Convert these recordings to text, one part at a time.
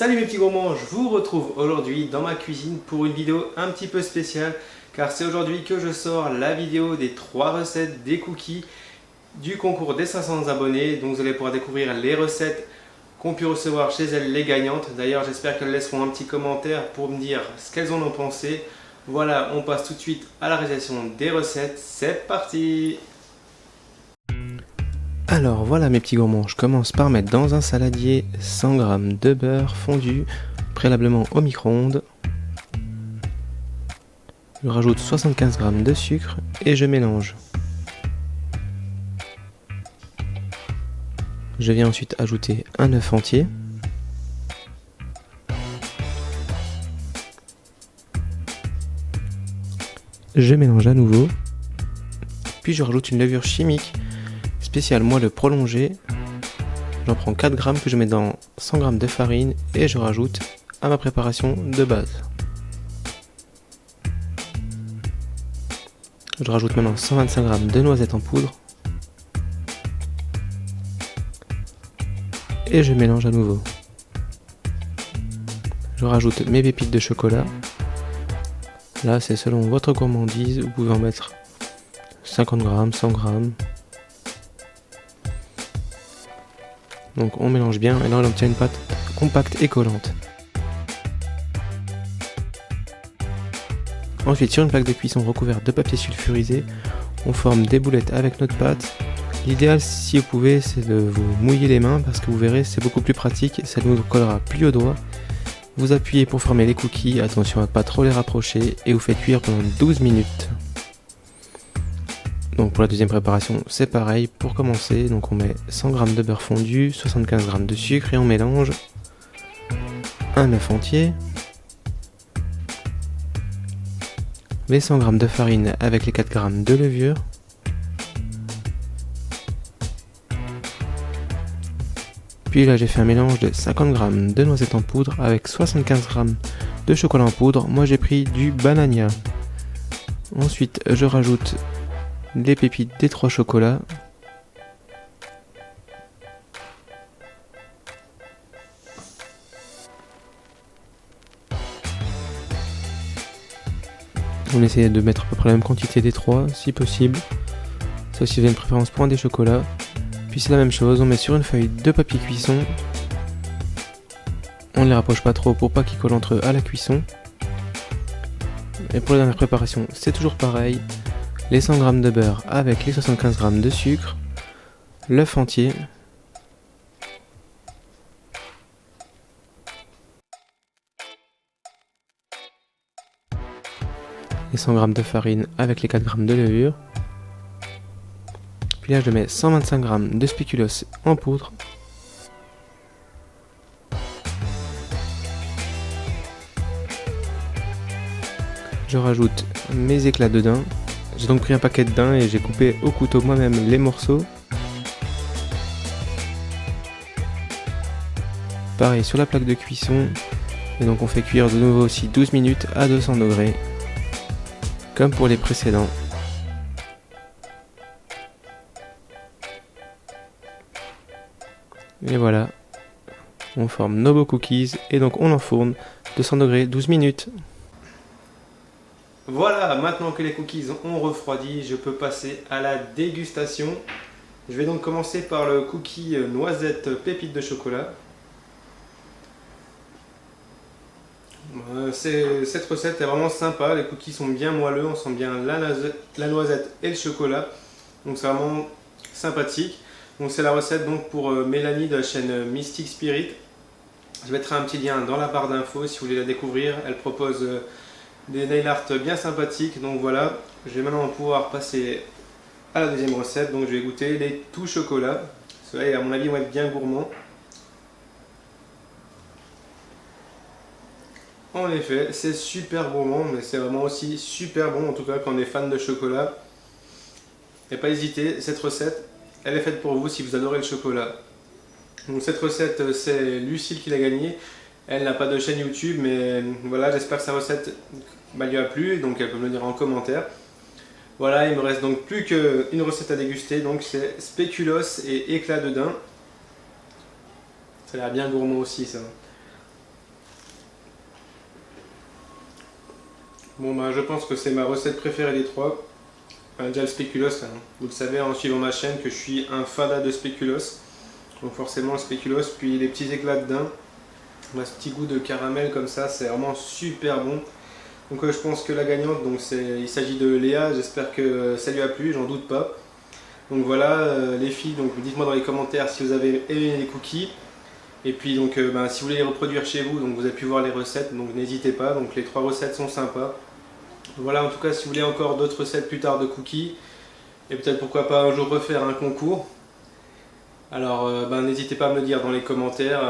Salut mes petits gourmands, je vous retrouve aujourd'hui dans ma cuisine pour une vidéo un petit peu spéciale car c'est aujourd'hui que je sors la vidéo des 3 recettes des cookies du concours des 500 abonnés. Donc vous allez pouvoir découvrir les recettes qu'ont pu recevoir chez elles les gagnantes. D'ailleurs j'espère qu'elles laisseront un petit commentaire pour me dire ce qu'elles en ont pensé. Voilà, on passe tout de suite à la réalisation des recettes, c'est parti! Alors voilà mes petits gourmands, je commence par mettre dans un saladier 100 g de beurre fondu préalablement au micro-ondes. Je rajoute 75 g de sucre et je mélange. Je viens ensuite ajouter un œuf entier. Je mélange à nouveau. Puis je rajoute une levure chimique spéciale moelleux prolongé. J'en prends 4 g que je mets dans 100 g de farine et je rajoute à ma préparation de base. Je rajoute maintenant 125 g de noisettes en poudre. Et je mélange à nouveau. Je rajoute mes pépites de chocolat. Là c'est selon votre gourmandise, vous pouvez en mettre 50 g, 100 g. Donc on mélange bien et là on obtient une pâte compacte et collante. Ensuite sur une plaque de cuisson recouverte de papier sulfurisé, on forme des boulettes avec notre pâte. L'idéal si vous pouvez c'est de vous mouiller les mains parce que vous verrez c'est beaucoup plus pratique, ça ne vous collera plus aux doigts. Vous appuyez pour former les cookies, attention à ne pas trop les rapprocher et vous faites cuire pendant 12 minutes. Donc pour la deuxième préparation c'est pareil, pour commencer donc on met 100 g de beurre fondu, 75 g de sucre et on mélange un œuf entier, les 100 g de farine avec les 4 g de levure, puis là j'ai fait un mélange de 50 g de noisettes en poudre avec 75 g de chocolat en poudre, moi j'ai pris du Banania. Ensuite je rajoute les pépites des 3 chocolats. On essaie de mettre à peu près la même quantité des 3 si possible. Sauf si vous avez une préférence pour un des chocolats. Puis c'est la même chose, on met sur une feuille de papier cuisson. On ne les rapproche pas trop pour pas qu'ils collent entre eux à la cuisson. Et pour la dernière préparation, c'est toujours pareil. Les 100 g de beurre avec les 75 g de sucre, l'œuf entier, les 100 g de farine avec les 4 g de levure, puis là je mets 125 g de spéculoos en poudre, je rajoute mes éclats de daim. J'ai donc pris un paquet de daim et j'ai coupé au couteau moi-même les morceaux. Pareil sur la plaque de cuisson. Et donc on fait cuire de nouveau aussi 12 minutes à 200 degrés. Comme pour les précédents. Et voilà. On forme nos beaux cookies et donc on enfourne 200 degrés 12 minutes. Voilà, maintenant que les cookies ont refroidi, je peux passer à la dégustation. Je vais donc commencer par le cookie noisette pépite de chocolat. Cette recette est vraiment sympa, les cookies sont bien moelleux, on sent bien la noisette et le chocolat. Donc c'est vraiment sympathique. Donc c'est la recette donc pour Mélanie de la chaîne Mystic Spirit. Je mettrai un petit lien dans la barre d'infos si vous voulez la découvrir. Elle propose des nail art bien sympathiques, donc voilà, je vais maintenant pouvoir passer à la deuxième recette. Donc je vais goûter les tout chocolat, ceux-là à mon avis vont être bien gourmands. En effet, c'est super gourmand, mais c'est vraiment aussi super bon, en tout cas quand on est fan de chocolat. Et pas hésiter, cette recette, elle est faite pour vous si vous adorez le chocolat. Donc cette recette, c'est Lucille qui l'a gagnée. Elle n'a pas de chaîne YouTube, mais voilà, j'espère que sa recette lui a plu, donc elle peut me le dire en commentaire. Voilà, il me reste donc plus qu'une recette à déguster, donc c'est spéculoos et éclat de daim. Ça a l'air bien gourmand aussi ça. Bon bah je pense que c'est ma recette préférée des trois. Déjà le spéculoos là, hein. Vous le savez en suivant ma chaîne que je suis un fada de spéculoos. Donc forcément le spéculoos, puis les petits éclats de daim. On a ce petit goût de caramel comme ça, c'est vraiment super bon. Donc je pense que la gagnante, donc il s'agit de Léa, j'espère que ça lui a plu, j'en doute pas. Donc voilà les filles, donc dites-moi dans les commentaires si vous avez aimé les cookies. Et puis donc si vous voulez les reproduire chez vous, donc vous avez pu voir les recettes, donc n'hésitez pas, donc les trois recettes sont sympas. Voilà, en tout cas si vous voulez encore d'autres recettes plus tard de cookies, et peut-être pourquoi pas un jour refaire un concours. Alors n'hésitez pas à me le dire dans les commentaires,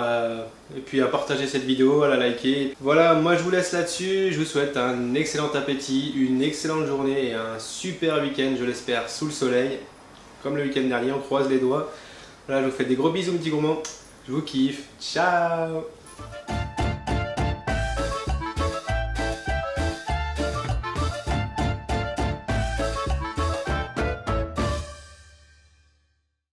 et puis à partager cette vidéo, à la liker. Voilà, moi je vous laisse là-dessus, je vous souhaite un excellent appétit, une excellente journée et un super week-end, je l'espère, sous le soleil. Comme le week-end dernier, on croise les doigts. Voilà, je vous fais des gros bisous mes petits gourmands, je vous kiffe, ciao.